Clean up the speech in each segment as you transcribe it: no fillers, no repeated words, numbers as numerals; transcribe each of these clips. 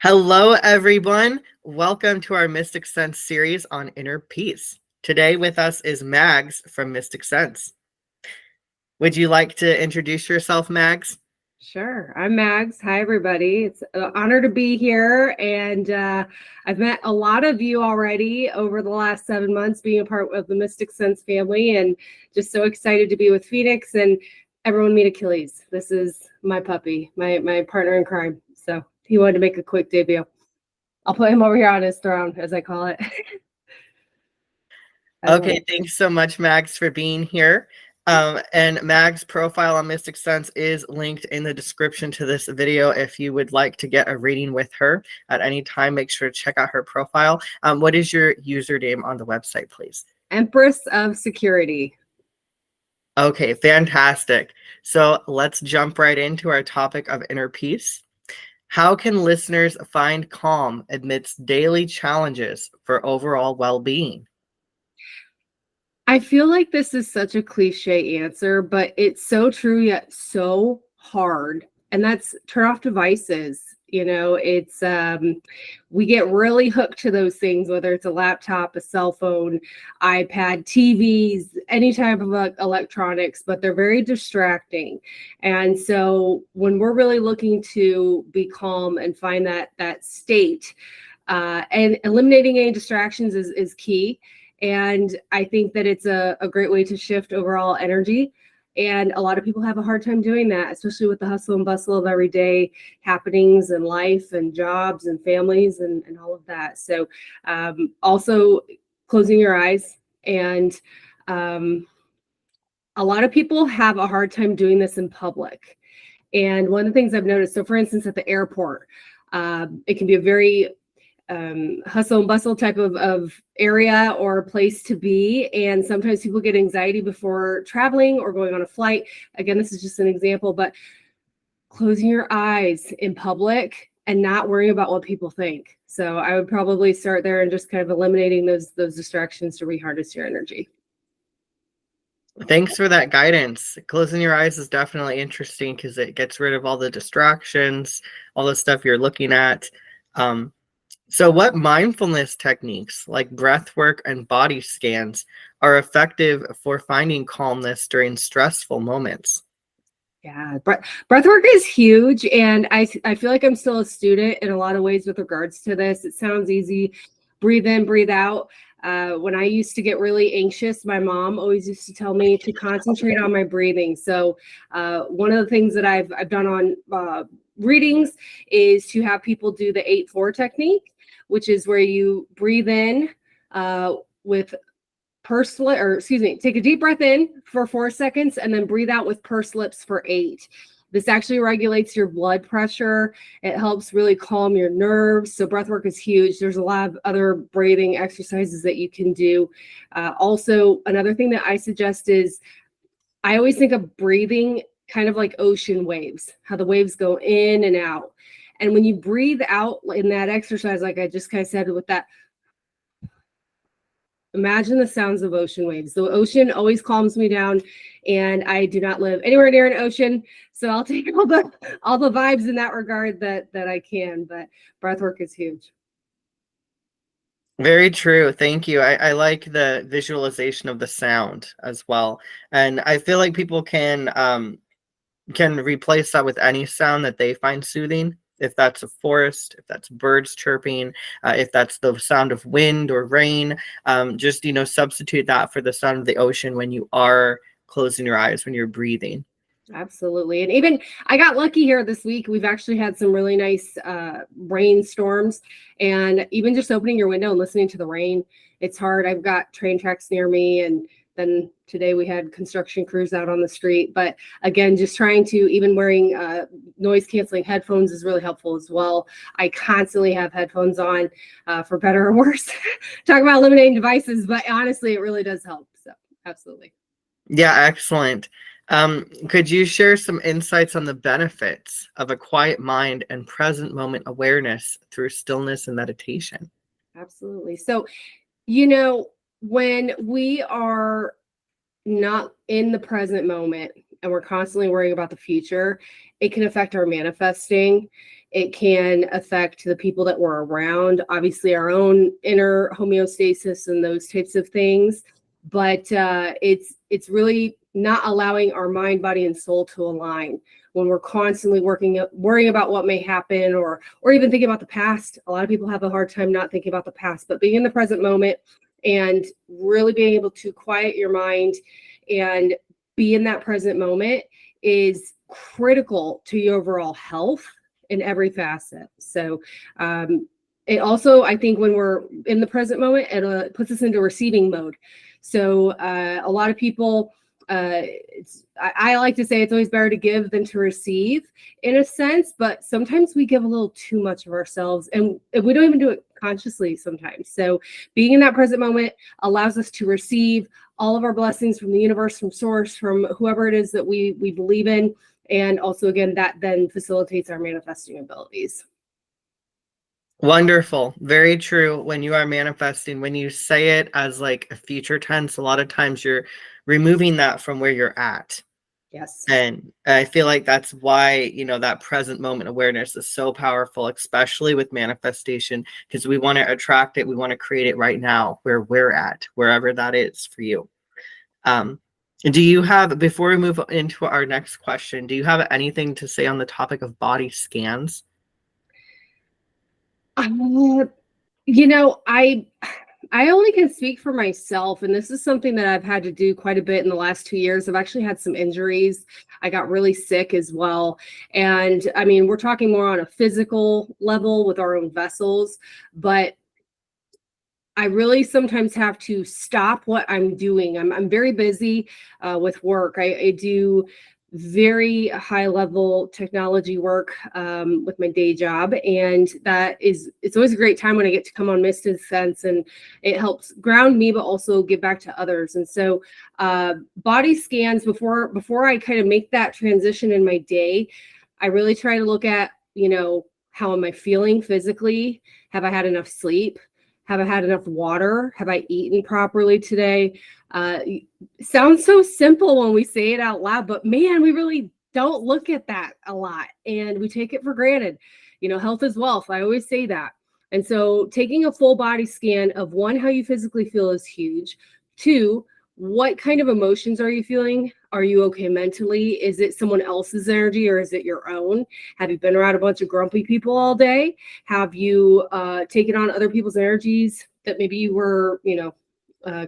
Hello, everyone. Welcome to our Mysticsense series on inner peace. Today with us is Mags from Mysticsense. Would you like to introduce yourself, Mags? Sure. I'm Mags. Hi, everybody. It's an honor to be here. And I've met a lot of you already over the last 7 months being a part of the Mysticsense family, and just so excited to be with Phoenix and everyone meet Achilles. This is my puppy, my partner in crime. So he wanted to make a quick debut. I'll put him over here on his throne, as I call it. Okay, thanks so much, Mags, for being here. And Mag's profile on Mysticsense is linked in the description to this video. If you would like to get a reading with her at any time, make sure to check out her profile. What is your username on the website, please? EmpressOfSecurity. Okay, fantastic. So let's jump right into our topic of inner peace. How can listeners find calm amidst daily challenges for overall well-being? I feel like this is such a cliche answer, but it's so true yet so hard. And that's turn off devices. It's we get really hooked to those things, whether it's a laptop, a cell phone, iPad, TVs, any type of electronics, but they're very distracting. And so when we're really looking to be calm and find that state, and eliminating any distractions is key. And I think that it's a great way to shift overall energy. And a lot of people have a hard time doing that, especially with the hustle and bustle of everyday happenings and life and jobs and families and all of that. So also closing your eyes. And a lot of people have a hard time doing this in public. And one of the things I've noticed, so for instance, at the airport, it can be a very hustle and bustle type of area or place to be. And sometimes people get anxiety before traveling or going on a flight. Again, this is just an example, but closing your eyes in public and not worrying about what people think. So I would probably start there and just kind of eliminating those distractions to reharness your energy. Thanks for that guidance. Closing your eyes is definitely interesting because it gets rid of all the distractions, all the stuff you're looking at. So what mindfulness techniques like breath work and body scans are effective for finding calmness during stressful moments? Yeah, breath work is huge. And I feel like I'm still a student in a lot of ways with regards to this. It sounds easy. Breathe in, breathe out. When I used to get really anxious, my mom always used to tell me to concentrate on my breathing. So one of the things that I've done on readings is to have people do the 8-4 technique, which is where you breathe in with pursed lips, or excuse me, take a deep breath in for 4 seconds and then breathe out with pursed lips for 8. This actually regulates your blood pressure. It helps really calm your nerves. So breath work is huge. There's a lot of other breathing exercises that you can do. Also, another thing that I suggest is I always think of breathing kind of like ocean waves, how the waves go in and out. And when you breathe out in that exercise, like I just kind of said with that, imagine the sounds of ocean waves. The ocean always calms me down, and I do not live anywhere near an ocean, so I'll take all the vibes in that regard that I can. But breath work is huge. Very true. Thank you. I like the visualization of the sound as well. And I feel like people can replace that with any sound that they find soothing. If that's a forest, if that's birds chirping, if that's the sound of wind or rain, just, substitute that for the sound of the ocean when you are closing your eyes, when you're breathing. Absolutely. And even I got lucky here this week. We've actually had some really nice rainstorms, and even just opening your window and listening to the rain, it's hard. I've got train tracks near me, and then today we had construction crews out on the street. But again, just trying to, even wearing noise canceling headphones is really helpful as well. I constantly have headphones on for better or worse. Talk about eliminating devices, but honestly, it really does help. So absolutely. Yeah, excellent. Could you share some insights on the benefits of a quiet mind and present moment awareness through stillness and meditation? Absolutely. So, when we are not in the present moment and we're constantly worrying about the future, it can affect our manifesting. It can affect the people that we're around, obviously our own inner homeostasis and those types of things. But it's really not allowing our mind, body, and soul to align when we're constantly worrying about what may happen, or even thinking about the past. A lot of people have a hard time not thinking about the past, but being in the present moment and really being able to quiet your mind and be in that present moment is critical to your overall health in every facet. So it also, I think, when we're in the present moment, it puts us into receiving mode. So a lot of people, I like to say it's always better to give than to receive, in a sense, but sometimes we give a little too much of ourselves, and we don't even do it consciously sometimes. So being in that present moment allows us to receive all of our blessings from the universe, from source, from whoever it is that we believe in. And also, again, that then facilitates our manifesting abilities. Wonderful. Very true. When you are manifesting, when you say it as like a future tense, a lot of times you're removing that from where you're at. Yes. And I feel like that's why, that present moment awareness is so powerful, especially with manifestation, because we want to attract it. We want to create it right now where we're at, wherever that is for you. Do you have, before we move into our next question, do you have anything to say on the topic of body scans? I only can speak for myself, and this is something that I've had to do quite a bit in the last 2 years. I've actually had some injuries. I got really sick as well. And I mean, we're talking more on a physical level with our own vessels, but I really sometimes have to stop what I'm doing. I'm very busy with work. I do very high level technology work with my day job, and it's always a great time when I get to come on Mysticsense, and it helps ground me but also give back to others. And so body scans, before I kind of make that transition in my day, I really try to look at, how am I feeling physically? Have I had enough sleep? Have I had enough water? Have I eaten properly today? Sounds so simple when we say it out loud, but man, we really don't look at that a lot, and we take it for granted. Health is wealth. I always say that. And so taking a full body scan of, one, how you physically feel is huge. Two, what kind of emotions are you feeling? Are you okay mentally? Is it someone else's energy or is it your own? Have you been around a bunch of grumpy people all day? Have you taken on other people's energies that maybe you were,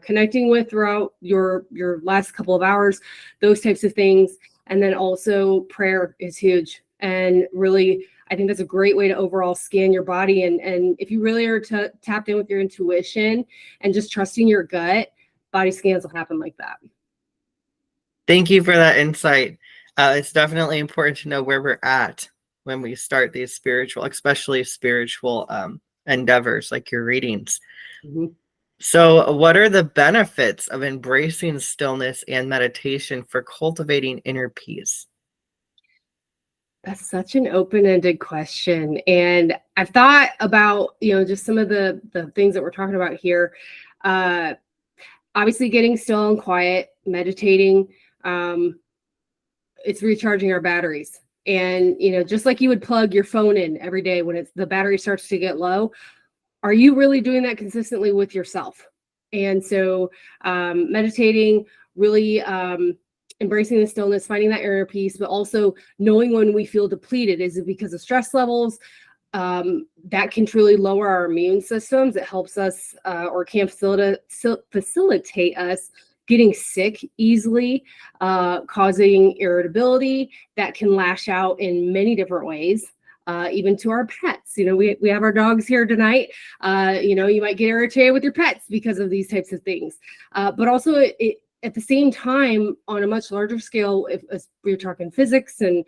connecting with throughout your last couple of hours? Those types of things. And then also prayer is huge. And really, I think that's a great way to overall scan your body. And if you really are tapped in with your intuition and just trusting your gut, body scans will happen like that. Thank you for that insight. It's definitely important to know where we're at when we start these especially spiritual endeavors like your readings. Mm-hmm. So what are the benefits of embracing stillness and meditation for cultivating inner peace? That's such an open-ended question. And I've thought about, just some of the things that we're talking about here. Obviously getting still and quiet, meditating, it's recharging our batteries. And, just like you would plug your phone in every day when the battery starts to get low, are you really doing that consistently with yourself? And so meditating, really embracing the stillness, finding that inner peace, but also knowing when we feel depleted. Is it because of stress levels? That can truly lower our immune systems. It helps us or can facilitate us getting sick easily, causing irritability that can lash out in many different ways. Even to our pets. We have our dogs here tonight. You might get irritated with your pets because of these types of things. But also at the same time, on a much larger scale, if we're talking physics and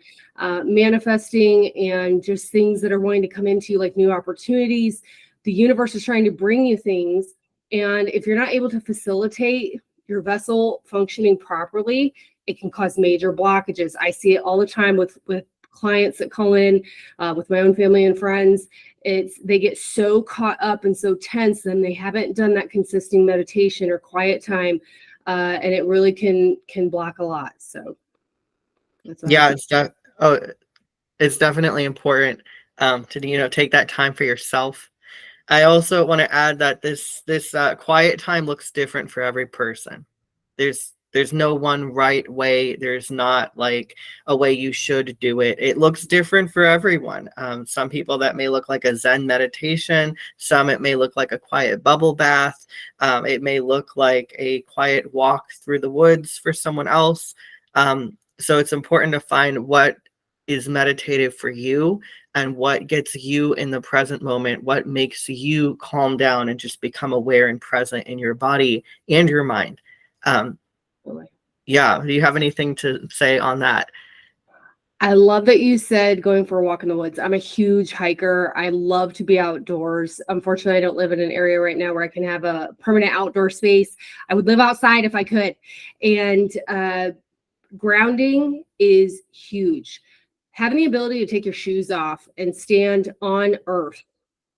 manifesting and just things that are going to come into you, like new opportunities, the universe is trying to bring you things. And if you're not able to facilitate your vessel functioning properly, it can cause major blockages. I see it all the time with clients that call in, with my own family and friends. They get so caught up and so tense, and they haven't done that consistent meditation or quiet time, and it really can block a lot. So that's what Yeah, it's definitely important. to take that time for yourself. I also want to add that this quiet time looks different for every person. There's no one right way. There's not like a way you should do it. It looks different for everyone. Some people that may look like a Zen meditation. Some it may look like a quiet bubble bath. It may look like a quiet walk through the woods for someone else. So it's important to find what is meditative for you and what gets you in the present moment, what makes you calm down and just become aware and present in your body and your mind. Yeah. Do you have anything to say on that? I love that you said going for a walk in the woods. I'm a huge hiker. I love to be outdoors. Unfortunately, I don't live in an area right now where I can have a permanent outdoor space. I would live outside if I could. And grounding is huge. Having the ability to take your shoes off and stand on earth,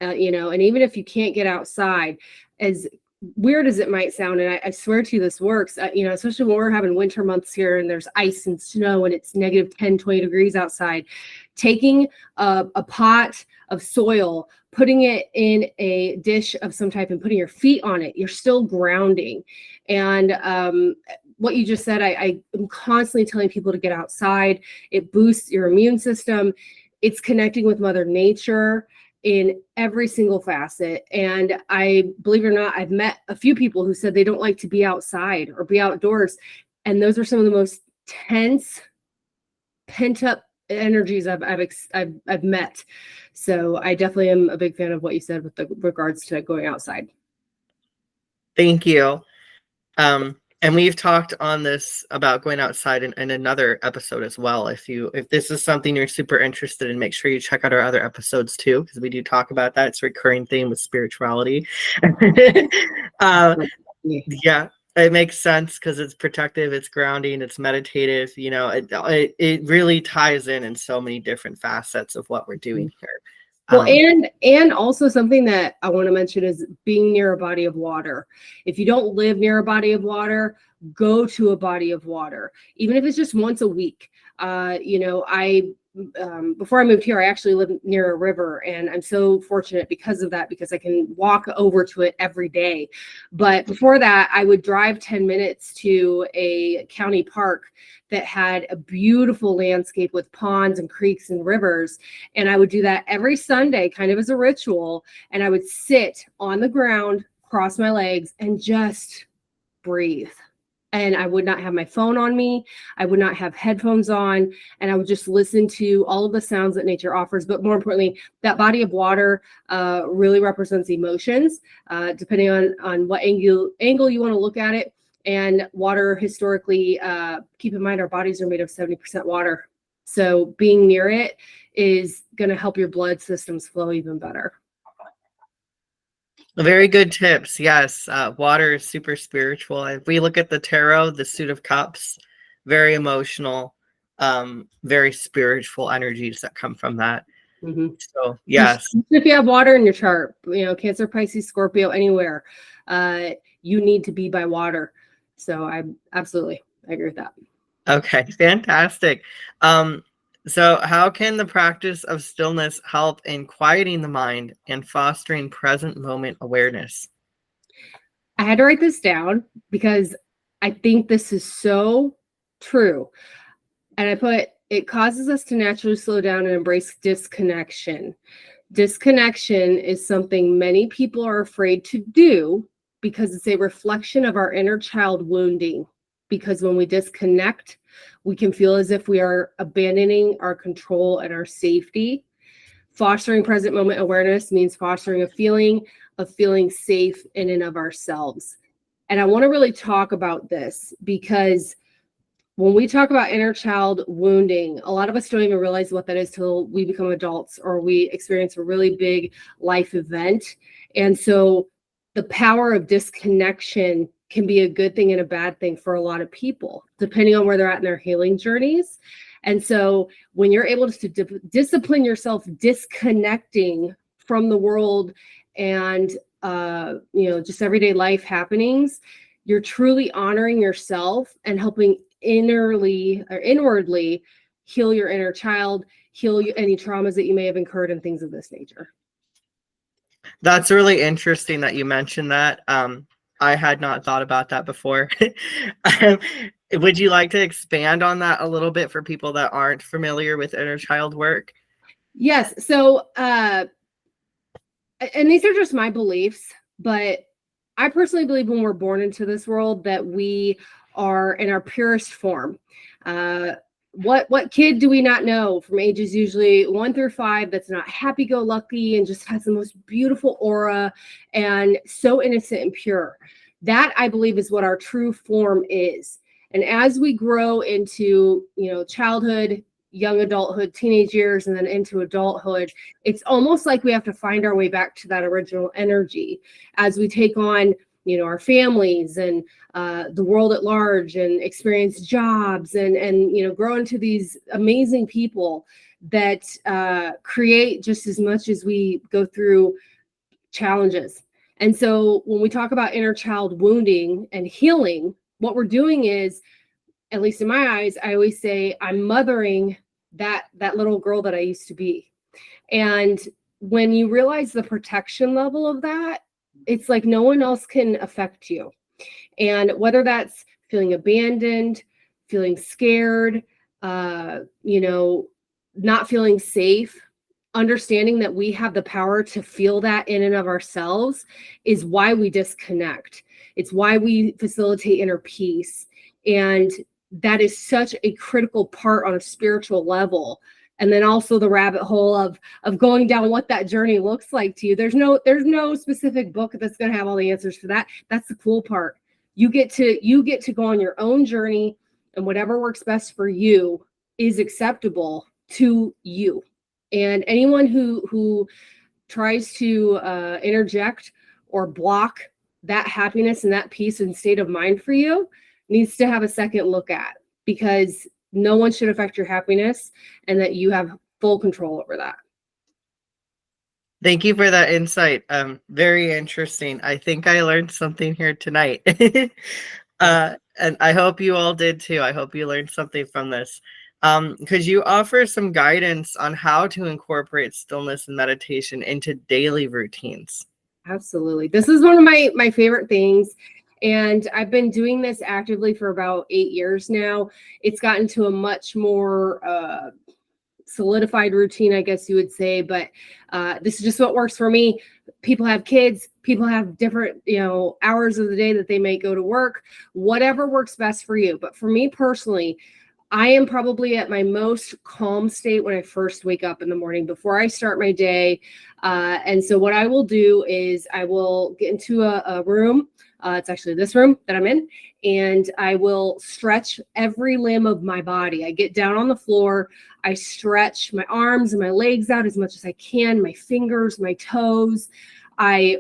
and even if you can't get outside, as weird as it might sound, and I swear to you this works, especially when we're having winter months here and there's ice and snow and it's negative 10, 20 degrees outside, taking a pot of soil, putting it in a dish of some type and putting your feet on it, you're still grounding. And what you just said, I am constantly telling people to get outside. It boosts your immune system. It's connecting with Mother Nature in every single facet. And I, believe it or not, I've met a few people who said they don't like to be outside or be outdoors. And those are some of the most tense, pent up energies I've met. So I definitely am a big fan of what you said with regards to going outside. Thank you. And we've talked on this about going outside in another episode as well. If this is something you're super interested in, make sure you check out our other episodes too, because we do talk about that. It's a recurring theme with spirituality. Yeah, it makes sense because it's protective, it's grounding, it's meditative. It really ties in so many different facets of what we're doing here. Well, and also something that I want to mention is being near a body of water. If you don't live near a body of water, go to a body of water, even if it's just once a week. Before I moved here, I actually lived near a river, and I'm so fortunate because of that, because I can walk over to it every day. But before that, I would drive 10 minutes to a county park that had a beautiful landscape with ponds and creeks and rivers. And I would do that every Sunday, kind of as a ritual. And I would sit on the ground, cross my legs, and just breathe. And I would not have my phone on me. I would not have headphones on. And I would just listen to all of the sounds that nature offers. But more importantly, that body of water really represents emotions, depending on what angle you want to look at it. And water, historically, keep in mind, our bodies are made of 70% water. So being near it is going to help your blood systems flow even better. Very good tips. Yes. Water is super spiritual. If we look at the tarot, the Suit of Cups, very emotional, very spiritual energies that come from that. Mm-hmm. So, yes. If you have water in your chart, Cancer, Pisces, Scorpio, anywhere, you need to be by water. So I agree with that. Okay, fantastic. So how can the practice of stillness help in quieting the mind and fostering present moment awareness? I had to write this down because I think this is so true. And I put, it causes us to naturally slow down and embrace disconnection. Disconnection is something many people are afraid to do because it's a reflection of our inner child wounding. Because when we disconnect, we can feel as if we are abandoning our control and our safety. Fostering present moment awareness means fostering a feeling of feeling safe in and of ourselves. And I want to really talk about this because when we talk about inner child wounding, a lot of us don't even realize what that is till we become adults or we experience a really big life event. And so the power of disconnection can be a good thing and a bad thing for a lot of people, depending on where they're at in their healing journeys. And so when you're able to discipline yourself, disconnecting from the world and, just everyday life happenings, you're truly honoring yourself and helping inwardly heal your inner child, heal any traumas that you may have incurred and things of this nature. That's really interesting that you mentioned that. I had not thought about that before. Um, would you like to expand on that a little bit for people that aren't familiar with inner child work? Yes. So, and these are just my beliefs, but I personally believe when we're born into this world that we are in our purest form. What kid do we not know from ages usually 1 through 5 that's not happy-go-lucky and just has the most beautiful aura and so innocent and pure? That, I believe, is what our true form is. And as we grow into, childhood, young adulthood, teenage years, and then into adulthood, it's almost like we have to find our way back to that original energy as we take on, our families and the world at large, and experience jobs and grow into these amazing people that create just as much as we go through challenges. And so when we talk about inner child wounding and healing, what we're doing is, at least in my eyes, I always say I'm mothering that little girl that I used to be. And when you realize the protection level of that, it's like no one else can affect you. And whether that's feeling abandoned, feeling scared, not feeling safe, understanding that we have the power to feel that in and of ourselves is why we disconnect. It's why we facilitate inner peace. And that is such a critical part on a spiritual level. And then also the rabbit hole of going down what that journey looks like to you. There's no specific book that's going to have all the answers for that. That's the cool part. You get to go on your own journey, and whatever works best for you is acceptable to you. And anyone who tries to interject or block that happiness and that peace and state of mind for you needs to have a second look at, because no one should affect your happiness, and that you have full control over that. Thank you for that insight. Very interesting. I think I learned something here tonight. And I hope you all did too. I hope you learned something from this. Could you offer some guidance on how to incorporate stillness and meditation into daily routines? Absolutely. This is one of my favorite things. And I've been doing this actively for about 8 years now. It's gotten to a much more solidified routine, I guess you would say, but this is just what works for me. People have kids, people have different, hours of the day that they may go to work, whatever works best for you. But for me personally, I am probably at my most calm state when I first wake up in the morning before I start my day. And so what I will do is I will get into a room. It's actually this room that I'm in, and I will stretch every limb of my body. I get down on the floor. I stretch my arms and my legs out as much as I can, my fingers, my toes. I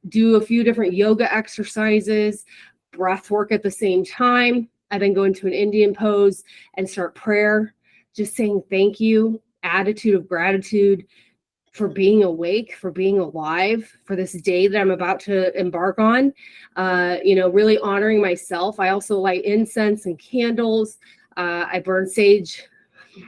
do a few different yoga exercises, breath work at the same time. I then go into an Indian pose and start prayer, just saying thank you, attitude of gratitude for being awake, for being alive, for this day that I'm about to embark on, really honoring myself. I also light incense and candles. I burn sage,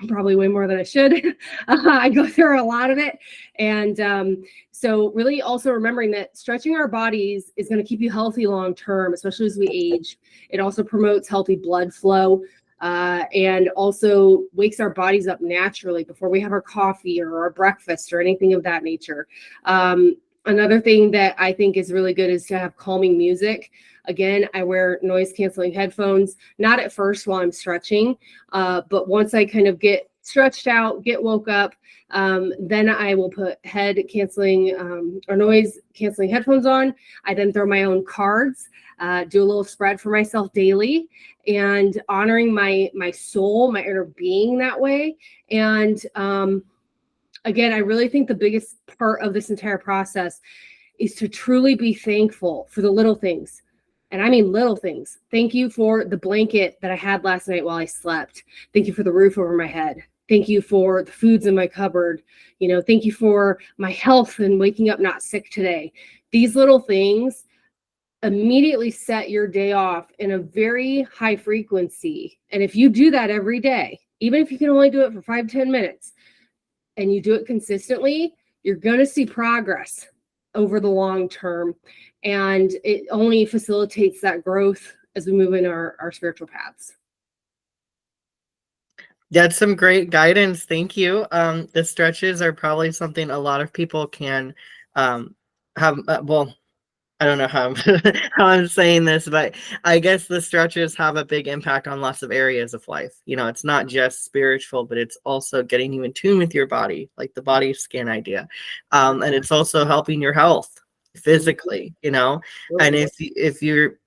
probably way more than I should. I go through a lot of it. And so really also remembering that stretching our bodies is going to keep you healthy long-term, especially as we age. It also promotes healthy blood flow. And also wakes our bodies up naturally before we have our coffee or our breakfast or anything of that nature. Another thing that I think is really good is to have calming music. Again, I wear noise canceling headphones, not at first while I'm stretching, but once I kind of get stretched out, get woke up, then I will put head canceling or noise canceling headphones on. I then throw my own cards, do a little spread for myself daily, and honoring my soul, my inner being that way. And again, I really think the biggest part of this entire process is to truly be thankful for the little things. And I mean little things. Thank you for the blanket that I had last night while I slept. Thank you for the roof over my head. Thank you for the foods in my cupboard. Thank you for my health and waking up not sick today. These little things immediately set your day off in a very high frequency. And if you do that every day, even if you can only do it for 5-10 minutes, and you do it consistently, you're going to see progress over the long term. And it only facilitates that growth as we move in our spiritual paths. That's some great guidance. Thank you. The stretches are probably something a lot of people can have. Well, I don't know how I'm, how I'm saying this, but I guess the stretches have a big impact on lots of areas of life. You know, it's not just spiritual, but it's also getting you in tune with your body, like the body scan idea. And it's also helping your health physically, you know, and if you're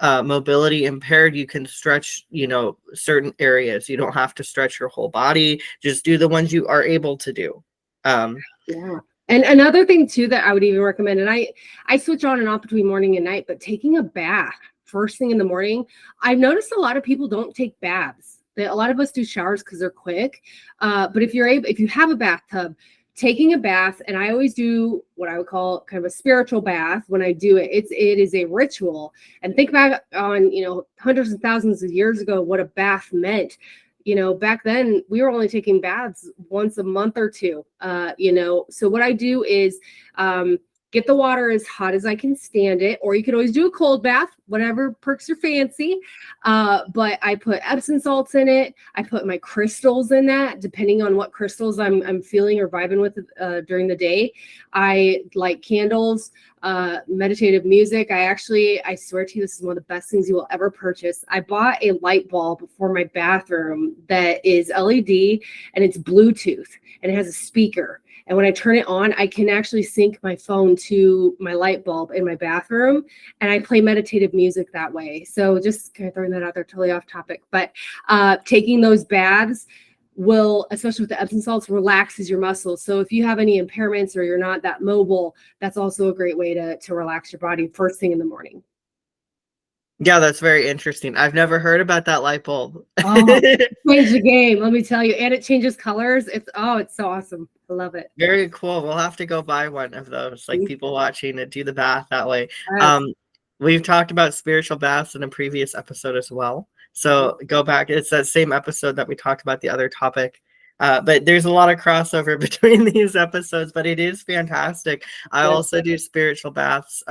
mobility impaired, you can stretch, you know, certain areas. You don't have to stretch your whole body. Just do the ones you are able to do. Yeah. And another thing too that I would even recommend, and I switch on and off between morning and night, but taking a bath first thing in the morning. I've noticed a lot of people don't take baths. A lot of us do showers because they're quick. But if you have a bathtub, taking a bath, and I always do what I would call kind of a spiritual bath when I do it. It is a ritual. And think back on, you know, hundreds of thousands of years ago, what a bath meant. You know, back then we were only taking baths once a month or two, you know. So what I do is get the water as hot as I can stand it, or you could always do a cold bath, whatever perks your fancy. But I put Epsom salts in it. I put my crystals in that, depending on what crystals I'm feeling or vibing with during the day. I light candles, meditative music. I swear to you, this is one of the best things you will ever purchase. I bought a light bulb for my bathroom that is LED and it's Bluetooth and it has a speaker. And when I turn it on, I can actually sync my phone to my light bulb in my bathroom, and I play meditative music that way. So just kind of throwing that out there, totally off topic, but taking those baths will, especially with the Epsom salts, relaxes your muscles. So if you have any impairments or you're not that mobile, that's also a great way to relax your body first thing in the morning. Yeah, that's very interesting. I've never heard about that light bulb. Oh, change the game, let me tell you. And it changes colors. It's so awesome. I love it. Very cool. We'll have to go buy one of those, like people watching and do the bath that way. Yes. We've talked about spiritual baths in a previous episode as well. So go back. It's that same episode that we talked about the other topic. But there's a lot of crossover between these episodes, but it is fantastic. I also do spiritual baths.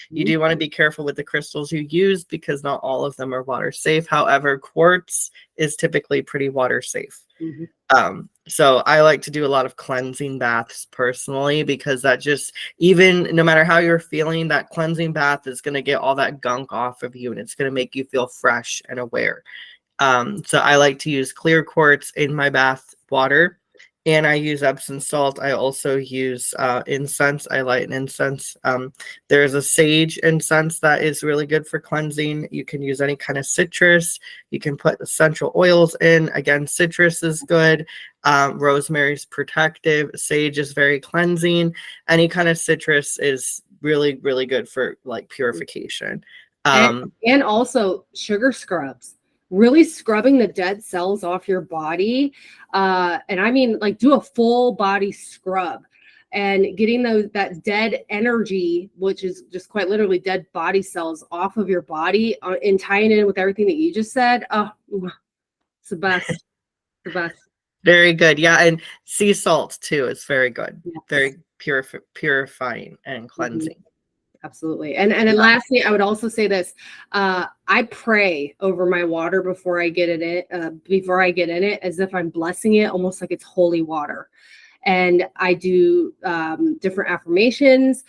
You do want to be careful with the crystals you use because not all of them are water safe. However, quartz is typically pretty water safe. So I like to do a lot of cleansing baths personally, because that just, even no matter how you're feeling, that cleansing bath is going to get all that gunk off of you and it's going to make you feel fresh and aware. So I like to use clear quartz in my bath water, and I use Epsom salt. I also use incense. I light an incense. There's a sage incense that is really good for cleansing. You can use any kind of citrus. You can put essential oils in. Again, citrus is good. Rosemary's protective. Sage is very cleansing. Any kind of citrus is really, really good for like purification. And also sugar scrubs. Really scrubbing the dead cells off your body. And I mean, like, do a full body scrub and getting that dead energy, which is just quite literally dead body cells, off of your body, and tying it in with everything that you just said. Oh, it's the best. The best. Very good. Yeah. And sea salt too is very good. Yes. Very purifying and cleansing. Absolutely. And then lastly, I would also say this. I pray over my water before I get in it, as if I'm blessing it, almost like it's holy water. And I do different affirmations,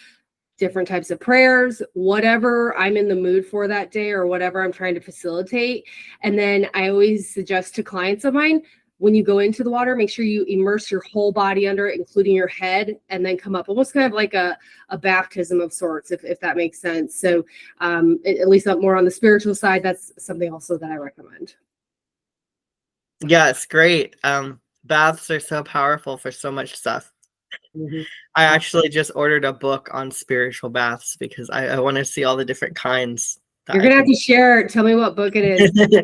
different types of prayers, whatever I'm in the mood for that day or whatever I'm trying to facilitate. And then I always suggest to clients of mine, when you go into the water, make sure you immerse your whole body under it, including your head, and then come up, almost kind of like a baptism of sorts, if that makes sense. So at least more on the spiritual side, that's something also that I recommend. Yeah, it's great. Baths are so powerful for so much stuff. I actually just ordered a book on spiritual baths because I want to see all the different kinds. You're going to have to share. Tell me what book it is.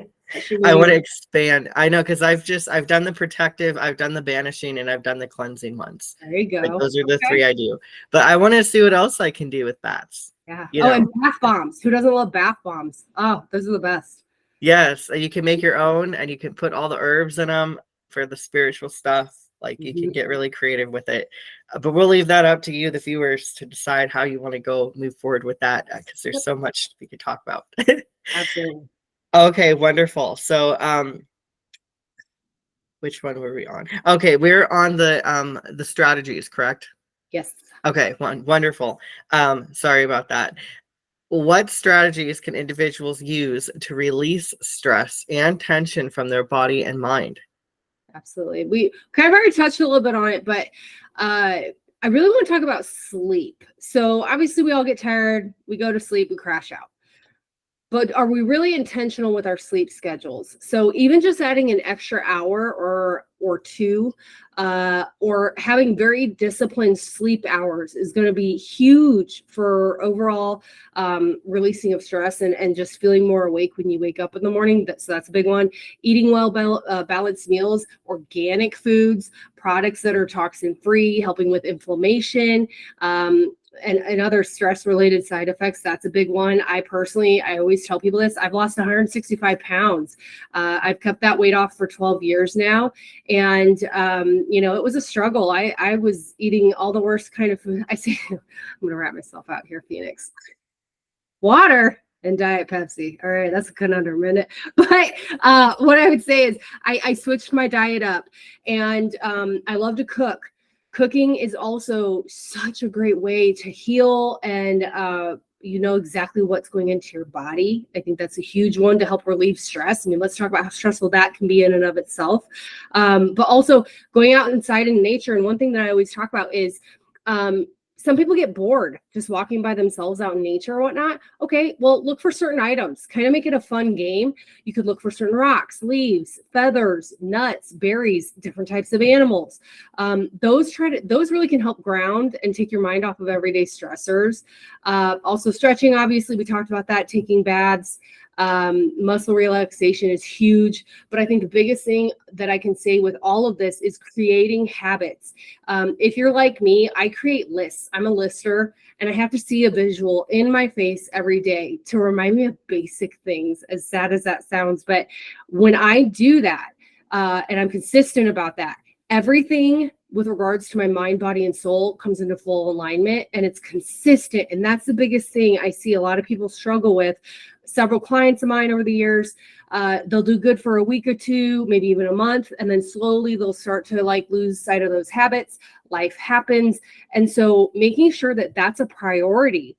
I want to expand. I know, because I've done the protective, I've done the banishing, and I've done the cleansing ones. There you go. Like, those are the three I do. But I want to see what else I can do with bats. Yeah. And bath bombs. Who doesn't love bath bombs? Oh, those are the best. Yes, you can make your own, and you can put all the herbs in them for the spiritual stuff. Like you can Mhm. get really creative with it. But we'll leave that up to you, the viewers, to decide how you want to go move forward with that, because there's Yep, so much we could talk about. absolutely. Okay, wonderful. So which one were we on? Okay, we're on the strategies, correct? Yes. Okay, wonderful. Sorry about that. What strategies can individuals use to release stress and tension from their body and mind? Absolutely. We kind of already touched a little bit on it, but I really want to talk about sleep. So obviously we all get tired, we go to sleep, we crash out. But are we really intentional with our sleep schedules? So even just adding an extra hour or two, or having very disciplined sleep hours is going to be huge for overall releasing of stress and just feeling more awake when you wake up in the morning. So that's a big one. Eating well, balanced meals, organic foods, products that are toxin free, helping with inflammation. And other stress related side effects. That's a big one. I always tell people this. I've lost 165 pounds. I've kept that weight off for 12 years now. And, it was a struggle. I was eating all the worst kind of food. I'm going to wrap myself out here, Phoenix. Water and Diet Pepsi. All right, that's a conundrum, isn't it? But what I would say is I switched my diet up, and I love to cook. Cooking is also such a great way to heal, and you know exactly what's going into your body. I think that's a huge one to help relieve stress. I mean, let's talk about how stressful that can be in and of itself. But also going out inside in nature. And one thing that I always talk about is some people get bored just walking by themselves out in nature or whatnot. Okay, well, look for certain items, kind of make it a fun game. You could look for certain rocks, leaves, feathers, nuts, berries, different types of animals. Those really can help ground and take your mind off of everyday stressors. Also stretching, obviously, we talked about that, taking baths. Muscle relaxation is huge, but I think the biggest thing that I can say with all of this is creating habits. If you're like me, I create lists. I'm a lister, and I have to see a visual in my face every day to remind me of basic things, as sad as that sounds. But when I do that, and I'm consistent about that, everything with regards to my mind, body, and soul comes into full alignment, and it's consistent. And that's the biggest thing I see a lot of people struggle with. Several clients of mine over the years, they'll do good for a week or two, maybe even a month, and then slowly they'll start to lose sight of those habits. Life happens. And so making sure that that's a priority.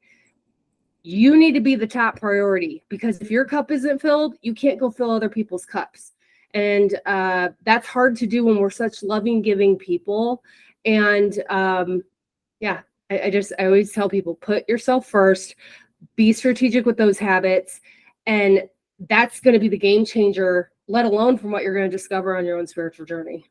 You need to be the top priority, because if your cup isn't filled, you can't go fill other people's cups. And that's hard to do when we're such loving, giving people. And yeah, I always tell people, put yourself first, be strategic with those habits, and that's going to be the game changer, let alone from what you're going to discover on your own spiritual journey.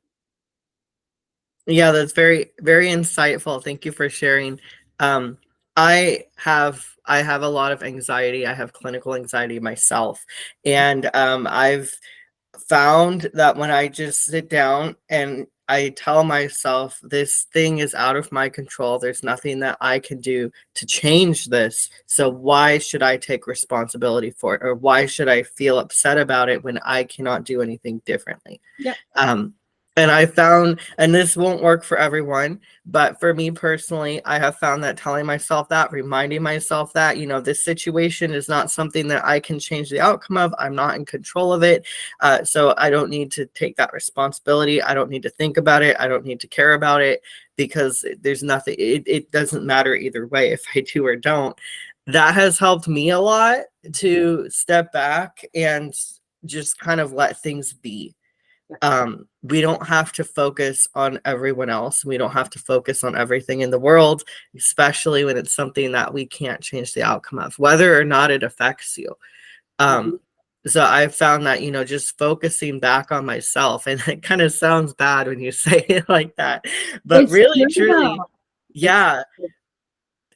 Yeah, that's very, very insightful. Thank you for sharing. I have a lot of anxiety. I have clinical anxiety myself, and I've found that when I just sit down and I tell myself this thing is out of my control, there's nothing that I can do to change this. So why should I take responsibility for it? Or why should I feel upset about it when I cannot do anything differently? Yep. And I found, and this won't work for everyone, but for me personally, I have found that telling myself that, reminding myself that, this situation is not something that I can change the outcome of. I'm not in control of it. So I don't need to take that responsibility. I don't need to think about it. I don't need to care about it, because there's nothing, it doesn't matter either way if I do or don't. That has helped me a lot to step back and just kind of let things be. We don't have to focus on everyone else. We don't have to focus on everything in the world, especially when it's something that we can't change the outcome of, whether or not it affects you. Mhm. So I've found that, just focusing back on myself, and it kind of sounds bad when you say it like that, but It's really, true, truly, though. It's yeah,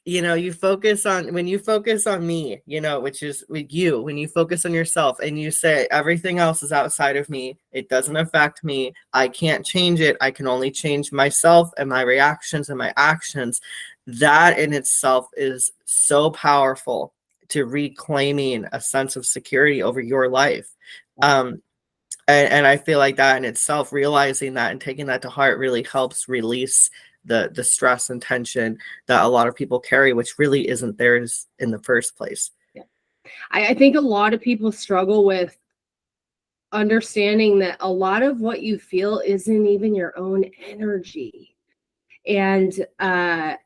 when you focus on me, which is with you, when you focus on yourself and you say everything else is outside of me, it doesn't affect me, I can't change it, I can only change myself and my reactions and my actions. That in itself is so powerful to reclaiming a sense of security over your life. And I feel like that in itself, realizing that and taking that to heart really helps release the stress and tension that a lot of people carry, which really isn't theirs in the first place. Yeah. I think a lot of people struggle with understanding that a lot of what you feel isn't even your own energy. And that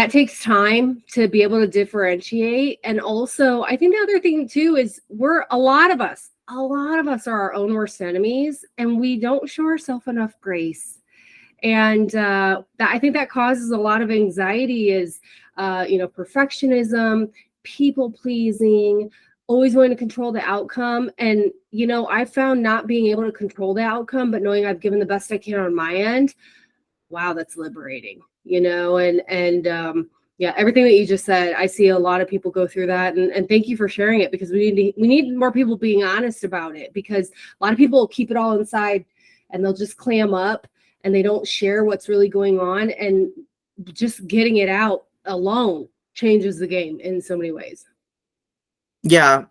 takes time to be able to differentiate. And also, I think the other thing too is a lot of us are our own worst enemies, and we don't show ourselves enough grace. And I think that causes a lot of anxiety is, perfectionism, people pleasing, always wanting to control the outcome. And, I found not being able to control the outcome, but knowing I've given the best I can on my end. Wow, that's liberating, and yeah, everything that you just said, I see a lot of people go through that, and thank you for sharing it, because we need more people being honest about it, because a lot of people keep it all inside and they'll just clam up and they don't share what's really going on, and just getting it out alone changes the game in so many ways. Yeah,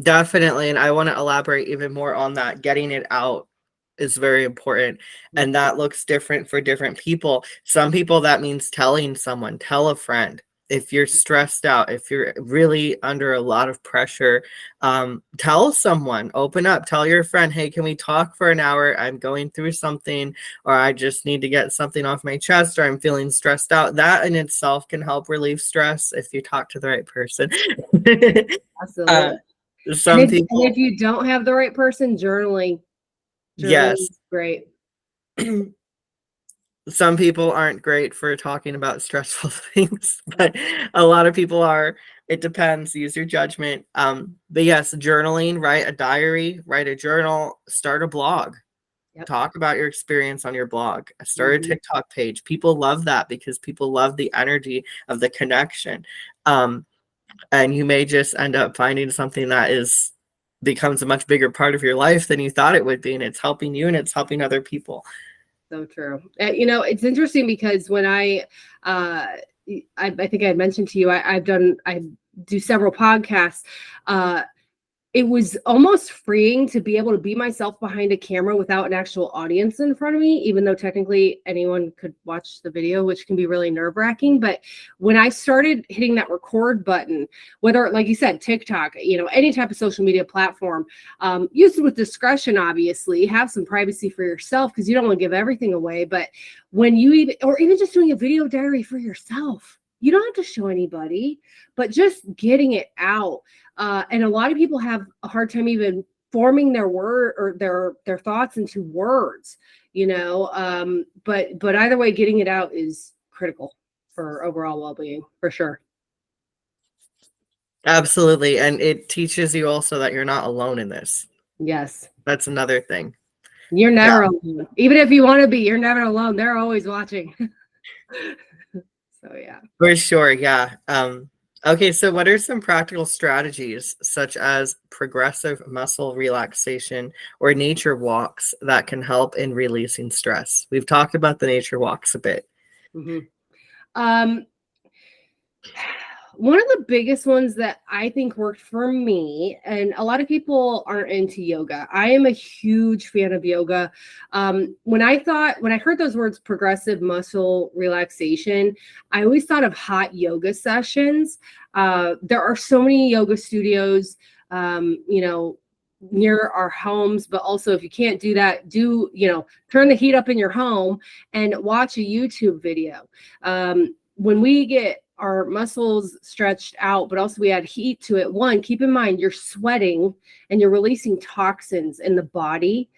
definitely. And I want to elaborate even more on that. Getting it out is very important. And that looks different for different people. Some people, that means telling someone, tell a friend. If you're stressed out, if you're really under a lot of pressure, tell someone, open up, tell your friend, hey, can we talk for an hour? I'm going through something, or I just need to get something off my chest, or I'm feeling stressed out. That in itself can help relieve stress if you talk to the right person. Absolutely. Some people, and if you don't have the right person, journaling yes. is great. Some people aren't great for talking about stressful things, but a lot of people are. It depends. Use your judgment. But yes, journaling, write a diary, write a journal, start a blog. Yep. Talk about your experience on your blog. Start a TikTok page. People love that because people love the energy of the connection. And you may just end up finding something that becomes a much bigger part of your life than you thought it would be, and it's helping you and it's helping other people. So true. It's interesting because when I think I had mentioned to you, I do several podcasts. It was almost freeing to be able to be myself behind a camera without an actual audience in front of me, even though technically anyone could watch the video, which can be really nerve-wracking. But when I started hitting that record button, whether, like you said, TikTok, any type of social media platform, use it with discretion, obviously, have some privacy for yourself, because you don't want to give everything away. But when you even just doing a video diary for yourself, you don't have to show anybody, but just getting it out. And a lot of people have a hard time even forming their word or their thoughts into words, but either way, getting it out is critical for overall well-being, for sure. Absolutely. And it teaches you also that you're not alone in this. Yes. That's another thing. You're never alone. Even if you want to be, you're never alone. They're always watching. So yeah. For sure. Yeah. Okay, so what are some practical strategies, such as progressive muscle relaxation or nature walks, that can help in releasing stress? We've talked about the nature walks a bit. Mm-hmm. One of the biggest ones that I think worked for me, and a lot of people aren't into yoga. I am a huge fan of yoga. When I heard those words, progressive muscle relaxation, I always thought of hot yoga sessions. There are so many yoga studios, near our homes, but also if you can't do that, turn the heat up in your home and watch a YouTube video. When we get our muscles stretched out, but also we add heat to it. One, keep in mind you're sweating and you're releasing toxins in the body,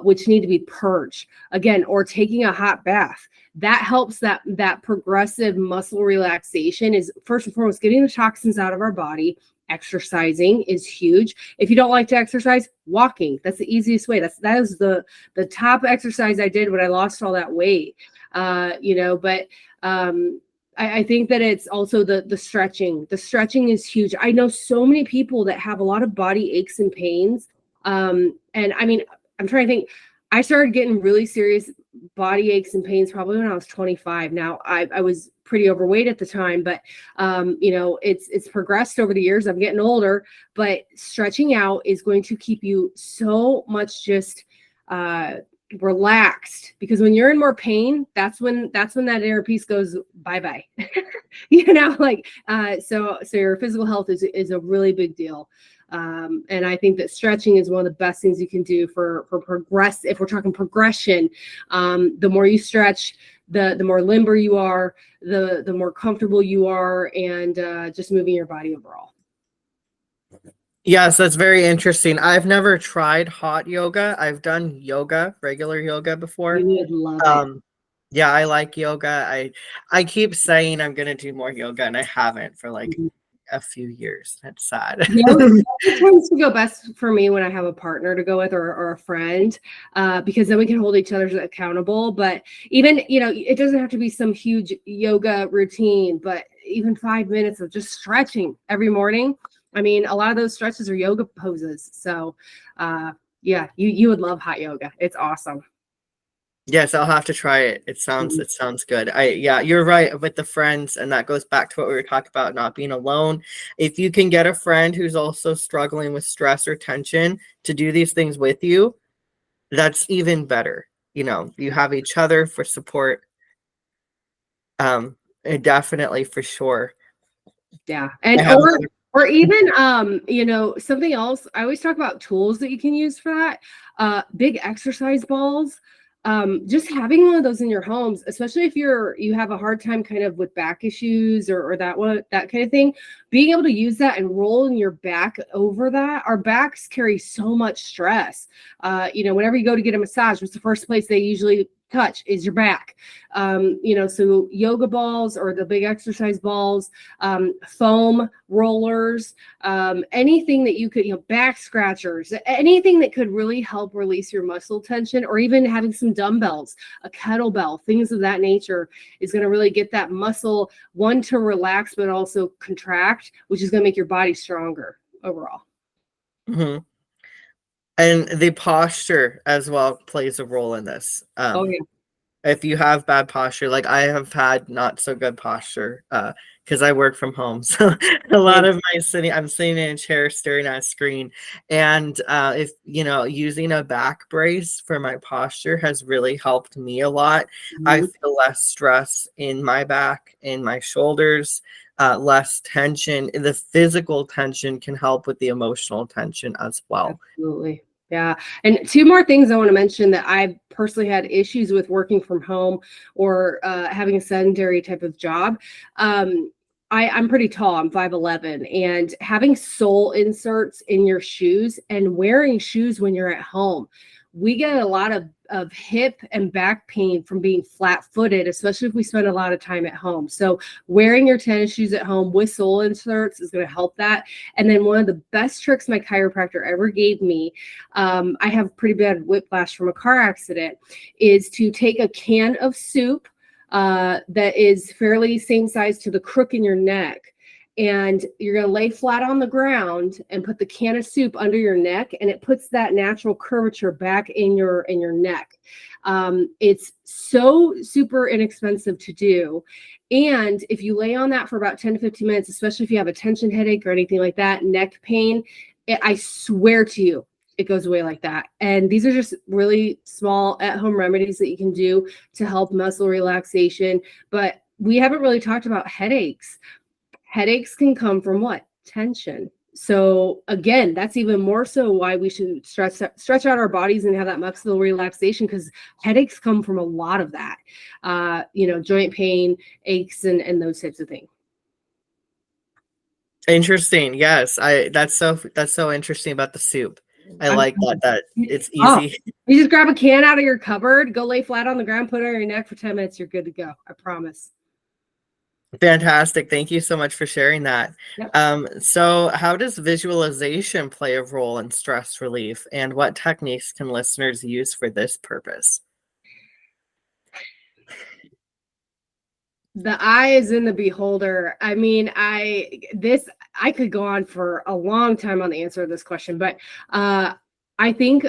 which need to be purged again, or taking a hot bath. That helps. That progressive muscle relaxation is first and foremost getting the toxins out of our body. Exercising is huge. If you don't like to exercise, walking. That's the easiest way. That is the top exercise I did when I lost all that weight. I think that it's also the stretching. The stretching is huge. I know so many people that have a lot of body aches and pains. And I mean, I'm trying to think. I started getting really serious body aches and pains probably when I was 25. Now I was pretty overweight at the time, but it's progressed over the years. I'm getting older, but stretching out is going to keep you so much just relaxed, because when you're in more pain, that's when that inner peace goes bye-bye. So your physical health is a really big deal. And I think that stretching is one of the best things you can do for progress. If we're talking progression, the more you stretch, the more limber you are, the more comfortable you are, and just moving your body overall. Yes, that's very interesting. I've never tried hot yoga. I've done yoga, regular yoga before. You would love it. Yeah, I like yoga. I keep saying I'm gonna do more yoga, and I haven't for like a few years. That's sad. Yoga tends to go best for me when I have a partner to go with, or a friend, because then we can hold each other accountable. But even, it doesn't have to be some huge yoga routine, but even 5 minutes of just stretching every morning. I mean, a lot of those stretches are yoga poses. So yeah, you would love hot yoga. It's awesome. Yes, I'll have to try it. It sounds good. Yeah, you're right with the friends, and that goes back to what we were talking about, not being alone. If you can get a friend who's also struggling with stress or tension to do these things with you, that's even better. You have each other for support. Definitely, for sure. Yeah. And or even something else. I always talk about tools that you can use for that. Big exercise balls. Just having one of those in your homes, especially if you have a hard time kind of with back issues or that kind of thing, being able to use that and rolling your back over that. Our backs carry so much stress. Whenever you go to get a massage, what's the first place they usually touch is your back. So yoga balls or the big exercise balls, foam rollers, anything that you could, back scratchers, anything that could really help release your muscle tension, or even having some dumbbells, a kettlebell, things of that nature is going to really get that muscle, one, to relax, but also contract, which is going to make your body stronger overall. Mm-hmm. And the posture as well plays a role in this. Oh yeah. If you have bad posture, like I have had not so good posture, because I work from home. So a lot of I'm sitting in a chair staring at a screen. And if using a back brace for my posture has really helped me a lot. I feel less stress in my back, in my shoulders, less tension. The physical tension can help with the emotional tension as well. Absolutely. Yeah. And two more things I want to mention that I've personally had issues with working from home, or having a sedentary type of job. I'm pretty tall. I'm 5'11", and having sole inserts in your shoes and wearing shoes when you're at home, we get a lot of hip and back pain from being flat-footed, especially if we spend a lot of time at home. So wearing your tennis shoes at home with sole inserts is going to help that. And then one of the best tricks my chiropractor ever gave me, I have pretty bad whiplash from a car accident, is to take a can of soup that is fairly same size to the crook in your neck. And you're going to lay flat on the ground and put the can of soup under your neck, and it puts that natural curvature back in your neck. It's so super inexpensive to do. And if you lay on that for about 10 to 15 minutes, especially if you have a tension headache or anything like that, neck pain, I swear to you, it goes away like that. And these are just really small at-home remedies that you can do to help muscle relaxation. But we haven't really talked about headaches. Headaches can come from what? Tension. So again, that's even more so why we should stretch out our bodies and have that muscle relaxation, because headaches come from a lot of that, joint pain, aches, and those types of things. Interesting. Yes, that's so interesting about the soup. I like that it's easy. You just grab a can out of your cupboard, go lay flat on the ground, put it on your neck for 10 minutes, you're good to go. I promise. Fantastic. Thank you so much for sharing that. Yep. So how does visualization play a role in stress relief, and what techniques can listeners use for this purpose? The eye is in the beholder. I mean, I could go on for a long time on the answer to this question, but I think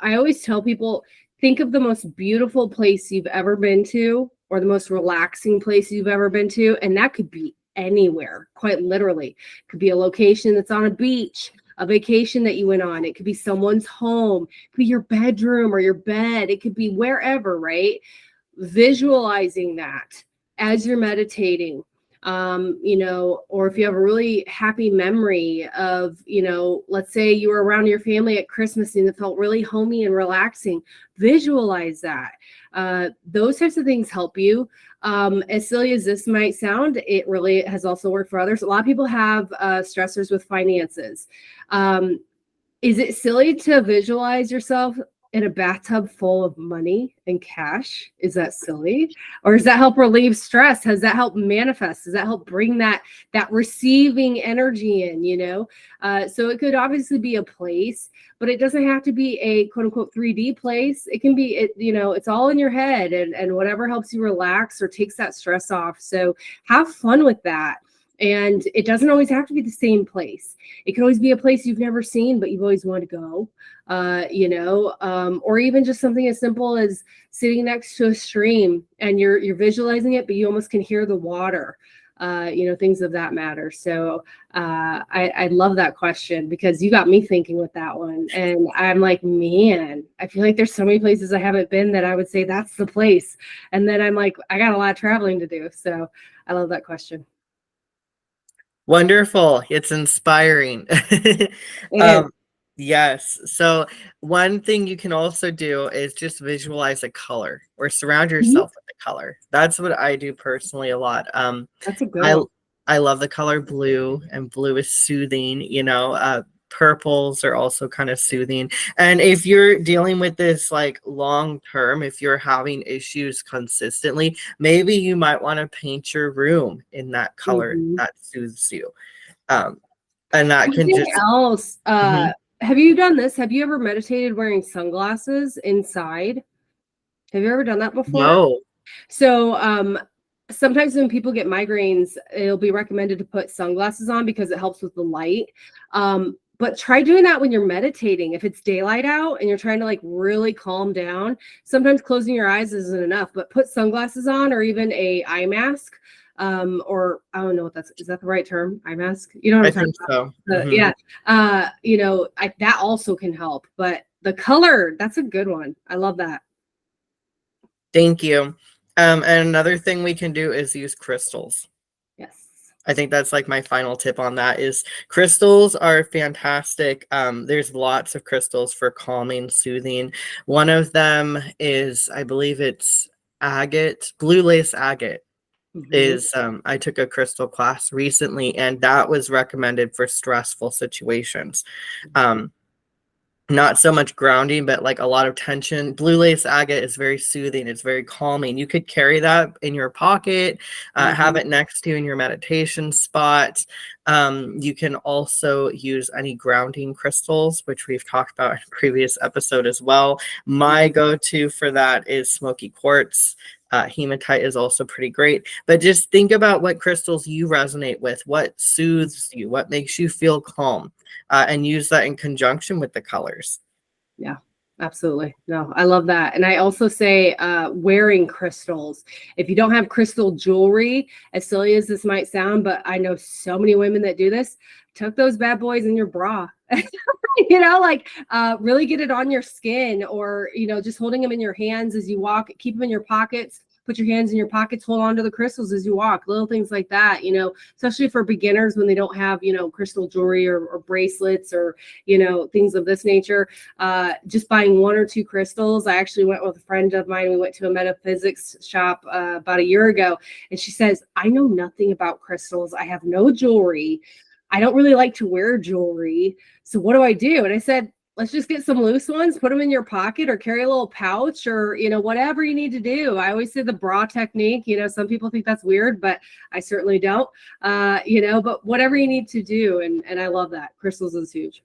I always tell people, think of the most beautiful place you've ever been to, or the most relaxing place you've ever been to, and that could be anywhere, quite literally. It could be a location that's on a beach, a vacation that you went on. It could be someone's home, it could be your bedroom or your bed. It could be wherever, right? Visualizing that as you're meditating, or if you have a really happy memory of, let's say you were around your family at Christmas and it felt really homey and relaxing, visualize that. Those types of things help you. As silly as this might sound, it really has also worked for others. A lot of people have stressors with finances. Is it silly to visualize yourself in a bathtub full of money and cash? Is that silly? Or does that help relieve stress? Has that helped manifest? Does that help bring that receiving energy in, So it could obviously be a place, but it doesn't have to be a quote unquote 3D place. It can be, it's all in your head, and whatever helps you relax or takes that stress off. So have fun with that. And it doesn't always have to be the same place. It can always be a place you've never seen, but you've always wanted to go, or even just something as simple as sitting next to a stream and you're visualizing it, but you almost can hear the water, things of that matter. So I love that question, because you got me thinking with that one. And I'm like, man, I feel like there's so many places I haven't been that I would say that's the place. And then I'm like, I got a lot of traveling to do. So I love that question. Wonderful. It's inspiring. It is. Yes. So one thing you can also do is just visualize a color or surround Mhm. yourself with the color. That's what I do personally a lot. That's a good I one. I love the color blue, and blue is soothing. Purples are also kind of soothing. And if you're dealing with this like long term, if you're having issues consistently, maybe you might want to paint your room in that color Mhm. that soothes you. Um, and that can Something just else, Mhm. have you done this? Have you ever meditated wearing sunglasses inside? Have you ever done that before? No. So, sometimes when people get migraines, it'll be recommended to put sunglasses on because it helps with the light. But try doing that when you're meditating. If it's daylight out and you're trying to like really calm down, sometimes closing your eyes isn't enough, but put sunglasses on, or even a eye mask. Or I don't know what is that the right term? Eye mask? You know what I I'm talking think so. about? Mhm. Yeah. That also can help, but the color, that's a good one. I love that. Thank you. And another thing we can do is use crystals. Yes. I think that's like my final tip on that is crystals are fantastic. There's lots of crystals for calming, soothing. One of them is, I believe it's agate, blue lace agate Mhm. is, I took a crystal class recently and that was recommended for stressful situations. Um, Not so much grounding, but like a lot of tension. Blue lace agate is very soothing. It's very calming. You could carry that in your pocket, have Mhm. it next to you in your meditation spot. You can also use any grounding crystals, which we've talked about in a previous episode as well. My go-to for that is smoky quartz. Hematite is also pretty great. But just think about what crystals you resonate with, what soothes you, what makes you feel calm, and use that in conjunction with the colors. Yeah, absolutely. No, I love that. And I also say wearing crystals. If you don't have crystal jewelry, as silly as this might sound, but I know so many women that do this, tuck those bad boys in your bra. Really get it on your skin, or, just holding them in your hands as you walk, keep them in your pockets. Put your hands in your pockets, hold on to the crystals as you walk, little things like that, especially for beginners when they don't have, crystal jewelry or bracelets or, things of this nature. Just buying one or two crystals. I actually went with a friend of mine. We went to a metaphysics shop about a year ago, and she says, I know nothing about crystals. I have no jewelry. I don't really like to wear jewelry. So what do I do? And I said, let's just get some loose ones, put them in your pocket, or carry a little pouch, or, whatever you need to do. I always say the bra technique. Some people think that's weird, but I certainly don't. But whatever you need to do. And I love that. Crystals is huge.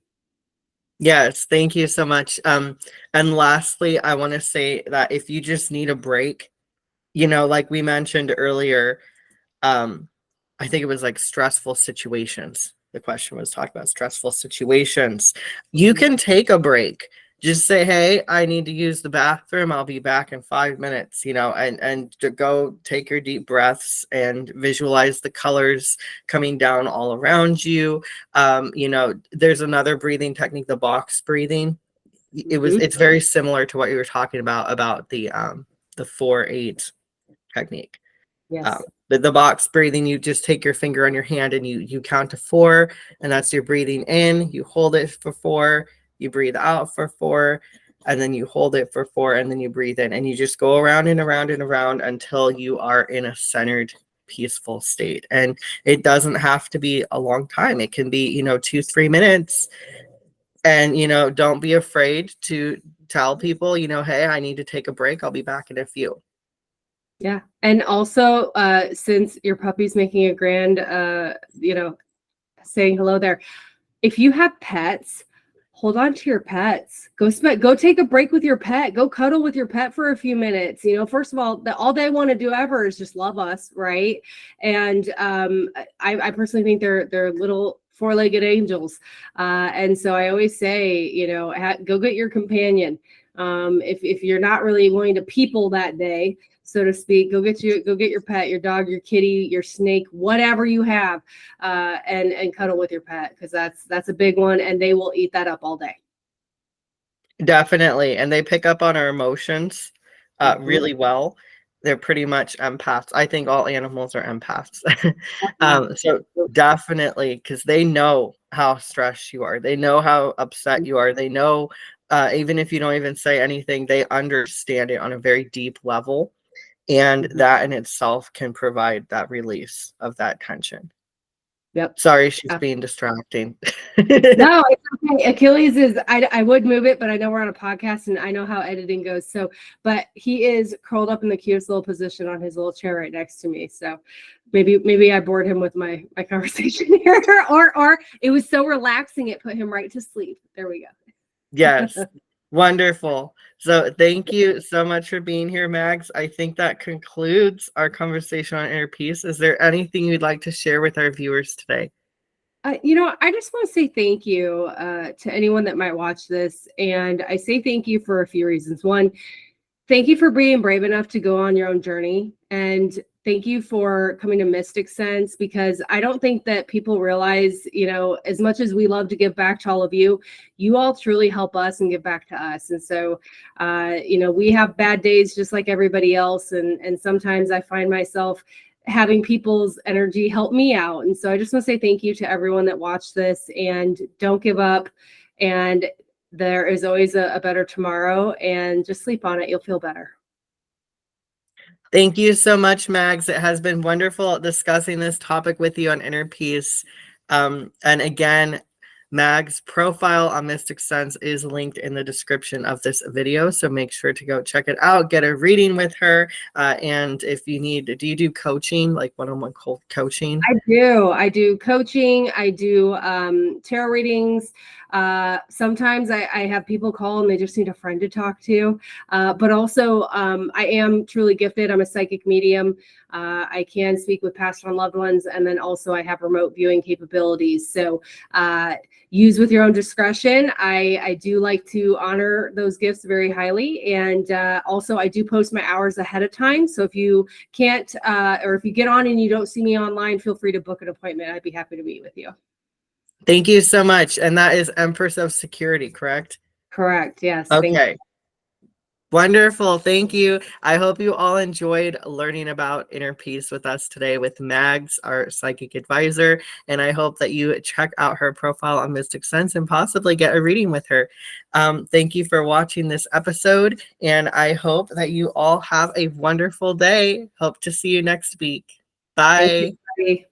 Yes, thank you so much. And lastly, I want to say that if you just need a break, like we mentioned earlier, um, I think it was like stressful situations. The question was talking about stressful situations. You can take a break. just say, hey, I need to use the bathroom, I'll be back in 5 minutes, and to go take your deep breaths and visualize the colors coming down all around you. There's another breathing technique, the box breathing. Mhm. It's very similar to what you were talking about the 4-8 technique. Yes. The box breathing, you just take your finger on your hand and you count to 4, and that's your breathing in. You hold it for 4, you breathe out for 4, and then you hold it for 4, and then you breathe in, and you just go around and around and around until you are in a centered, peaceful state. And it doesn't have to be a long time. It can be 2-3 minutes. And don't be afraid to tell people, hey, I need to take a break, I'll be back in a few. Yeah. And also, since your puppy's making a grand, saying hello there, if you have pets, hold on to your pets. Go take a break with your pet. Go cuddle with your pet for a few minutes. First of all they want to do ever is just love us, right? And I personally think they're little four-legged angels. And so I always say, go get your companion. If you're not really going to people that day, so to speak, go get your pet, your dog, your kitty, your snake, whatever you have, and cuddle with your pet, because that's a big one, and they will eat that up all day. Definitely. And they pick up on our emotions Mhm. really well. They're pretty much empaths. I think all animals are empaths. Yeah. So definitely, because they know how stressed you are. They know how upset you are. They know, even if you don't even say anything, they understand it on a very deep level. And Mhm. that in itself can provide that release of that tension. Yep. Sorry, she's being distracting. No, it's okay. Achilles is, I would move it, but I know we're on a podcast and I know how editing goes. So, but he is curled up in the cutest little position on his little chair right next to me. So maybe I bored him with my conversation here, or it was so relaxing it put him right to sleep. There we go. Yes. Wonderful. So thank you so much for being here, Mags. I think that concludes our conversation on inner peace. Is there anything you'd like to share with our viewers today? I just want to say thank you to anyone that might watch this. And I say thank you for a few reasons. One, thank you for being brave enough to go on your own journey. And thank you for coming to Mysticsense, because I don't think that people realize, as much as we love to give back to all of you, you all truly help us and give back to us. And so, we have bad days just like everybody else. And sometimes I find myself having people's energy help me out. And so I just want to say thank you to everyone that watched this, and don't give up. And there is always a better tomorrow, and just sleep on it. You'll feel better. Thank you so much, Mags. It has been wonderful discussing this topic with you on inner peace. And again, Mag's profile on Mysticsense is linked in the description of this video, so make sure to go check it out, get a reading with her. And if you need, do you do coaching, like one-on-one coaching? I do coaching. I do tarot readings. Sometimes I have people call and they just need a friend to talk to. But also, I am truly gifted. I'm a psychic medium. I can speak with past and loved ones. And then also I have remote viewing capabilities. So use with your own discretion. I do like to honor those gifts very highly. And also I do post my hours ahead of time. So if you can't, or if you get on and you don't see me online, feel free to book an appointment. I'd be happy to meet with you. Thank you so much. And that is EmpressOfSecurity, correct? Correct. Yes. Thank Okay. Wonderful. Thank you. I hope you all enjoyed learning about inner peace with us today with Mags, our psychic advisor. And I hope that you check out her profile on Mysticsense and possibly get a reading with her. Thank you for watching this episode. And I hope that you all have a wonderful day. Hope to see you next week. Bye. you.